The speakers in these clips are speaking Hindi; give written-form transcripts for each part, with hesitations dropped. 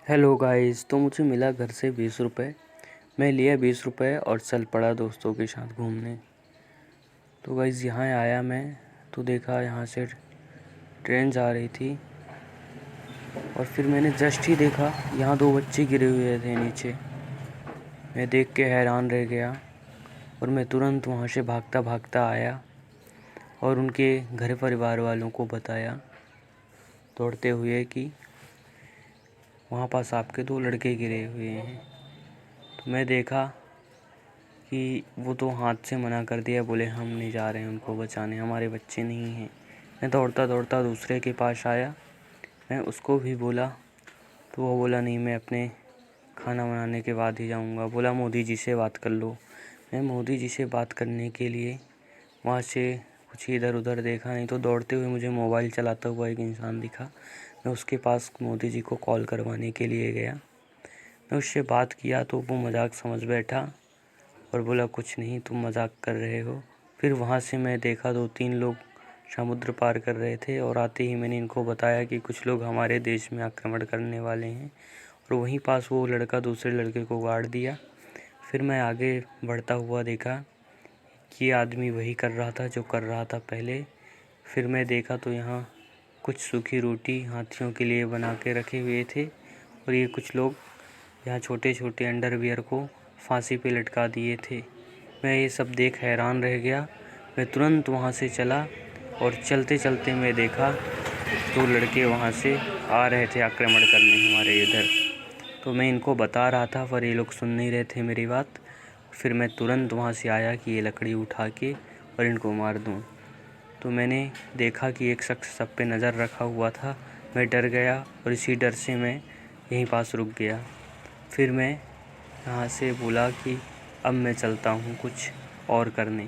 हेलो गाइस, तो मुझे मिला घर से 20 रुपये। मैं लिया 20 रुपये और चल पड़ा दोस्तों के साथ घूमने। तो गाइस यहाँ आया मैं, तो देखा यहाँ से ट्रेन जा रही थी और फिर मैंने जस्ट ही देखा यहाँ 2 बच्चे गिरे हुए थे नीचे। मैं देख के हैरान रह गया और मैं तुरंत वहाँ से भागता भागता आया और उनके घर परिवार वालों को बताया दौड़ते हुए कि वहाँ पास आपके 2 लड़के गिरे हुए हैं। तो मैं देखा कि वो तो हाथ से मना कर दिया, बोले हम नहीं जा रहे हैं उनको बचाने, हमारे बच्चे नहीं हैं। मैं दौड़ता दौड़ता दूसरे के पास आया, मैं उसको भी बोला तो वो बोला नहीं, मैं अपने खाना बनाने के बाद ही जाऊंगा। बोला मोदी जी से बात कर लो। मैं मोदी जी से बात करने के लिए वहाँ से कुछ इधर उधर देखा, नहीं तो दौड़ते हुए मुझे मोबाइल चलाता हुआ एक इंसान दिखा। मैं उसके पास मोदी जी को कॉल करवाने के लिए गया। मैं उससे बात किया तो वो मजाक समझ बैठा और बोला कुछ नहीं, तुम मजाक कर रहे हो। फिर वहाँ से मैं देखा 2-3 लोग समुद्र पार कर रहे थे और आते ही मैंने इनको बताया कि कुछ लोग हमारे देश में आक्रमण करने वाले हैं, और वहीं पास वो लड़का दूसरे लड़के को गाड़ दिया। फिर मैं आगे बढ़ता हुआ देखा कि ये आदमी वही कर रहा था जो कर रहा था पहले। फिर मैं देखा तो यहाँ कुछ सूखी रोटी हाथियों के लिए बना के रखे हुए थे, और ये कुछ लोग यहाँ छोटे छोटे अंडरवियर को फांसी पे लटका दिए थे। मैं ये सब देख हैरान रह गया। मैं तुरंत वहाँ से चला और चलते चलते मैं देखा 2 लड़के वहाँ से आ रहे थे आक्रमण करने हमारे इधर। तो मैं इनको बता रहा था पर ये लोग सुन नहीं रहे थे मेरी बात। फिर मैं तुरंत वहाँ से आया कि ये लकड़ी उठा के और इनको मार दूँ। तो मैंने देखा कि एक शख्स सब पे नज़र रखा हुआ था। मैं डर गया और इसी डर से मैं यहीं पास रुक गया। फिर मैं यहाँ से बोला कि अब मैं चलता हूँ कुछ और करने।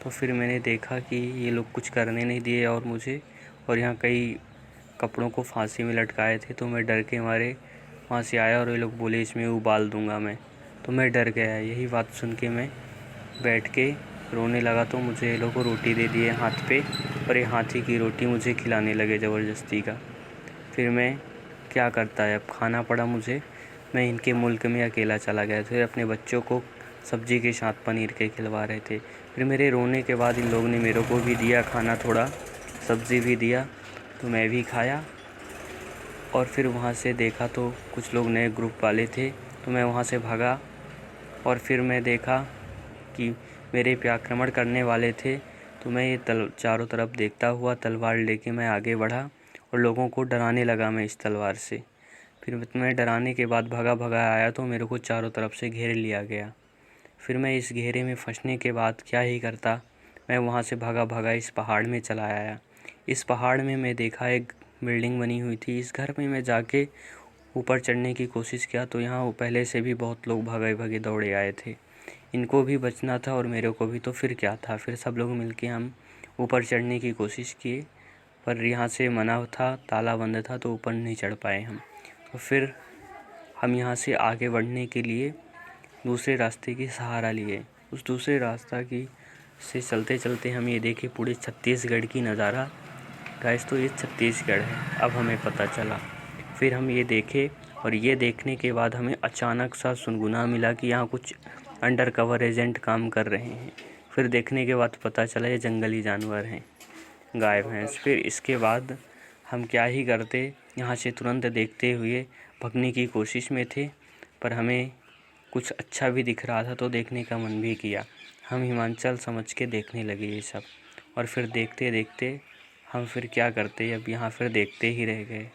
तो फिर मैंने देखा कि ये लोग कुछ करने नहीं दिए और मुझे, और यहाँ कई कपड़ों को फांसी में लटकाए थे। तो मैं डर के मारे वहाँ से आया और ये लोग बोले इसमें उबाल दूँगा मैं। तो मैं डर गया। यही बात सुन के मैं बैठ के रोने लगा। तो मुझे ये लोग रोटी दे दिए हाथ पे, और ये हाथी की रोटी मुझे खिलाने लगे ज़बरदस्ती का। फिर मैं क्या करता है, अब खाना पड़ा मुझे। मैं इनके मुल्क में अकेला चला गया। फिर अपने बच्चों को सब्ज़ी के साथ पनीर के खिलवा रहे थे। फिर मेरे रोने के बाद इन लोगों ने मेरे को भी दिया खाना, थोड़ा सब्ज़ी भी दिया, तो मैं भी खाया। और फिर वहाँ से देखा तो कुछ लोग नए ग्रुप वाले थे, तो मैं वहाँ से भागा। और फिर मैं देखा कि मेरे पे आक्रमण करने वाले थे। तो मैं ये चारों तरफ देखता हुआ तलवार लेके मैं आगे बढ़ा और लोगों को डराने लगा मैं इस तलवार से। फिर मैं डराने के बाद भगा भगा आया तो मेरे को चारों तरफ से घेर लिया गया। फिर मैं इस घेरे में फंसने के बाद क्या ही करता, मैं वहाँ से भागा भागा इस पहाड़ में चला आया। इस पहाड़ में मैं देखा एक बिल्डिंग बनी हुई थी। इस घर में मैं जाके ऊपर चढ़ने की कोशिश किया तो यहाँ पहले से भी बहुत लोग भागे भागे दौड़े आए थे। इनको भी बचना था और मेरे को भी। तो फिर क्या था, फिर सब लोग मिलके हम ऊपर चढ़ने की कोशिश किए, पर यहाँ से मना था, ताला बंद था, तो ऊपर नहीं चढ़ पाए हम। तो फिर हम यहाँ से आगे बढ़ने के लिए दूसरे रास्ते की सहारा लिए। उस दूसरे रास्ता की से चलते चलते हम ये देखे पूरे छत्तीसगढ़ की नज़ारा। गाइस, तो ये छत्तीसगढ़ है, अब हमें पता चला। फिर हम ये देखे, और ये देखने के बाद हमें अचानक सा सुनगुना मिला कि यहाँ कुछ अंडर कवर एजेंट काम कर रहे हैं। फिर देखने के बाद पता चला ये जंगली जानवर हैं, गाय भैंस। फिर इसके बाद हम क्या ही करते, यहाँ से तुरंत देखते हुए भगने की कोशिश में थे, पर हमें कुछ अच्छा भी दिख रहा था तो देखने का मन भी किया। हम हिमाचल समझ के देखने लगे ये सब, और फिर देखते देखते हम फिर क्या करते, अब यहाँ फिर देखते ही रह गए।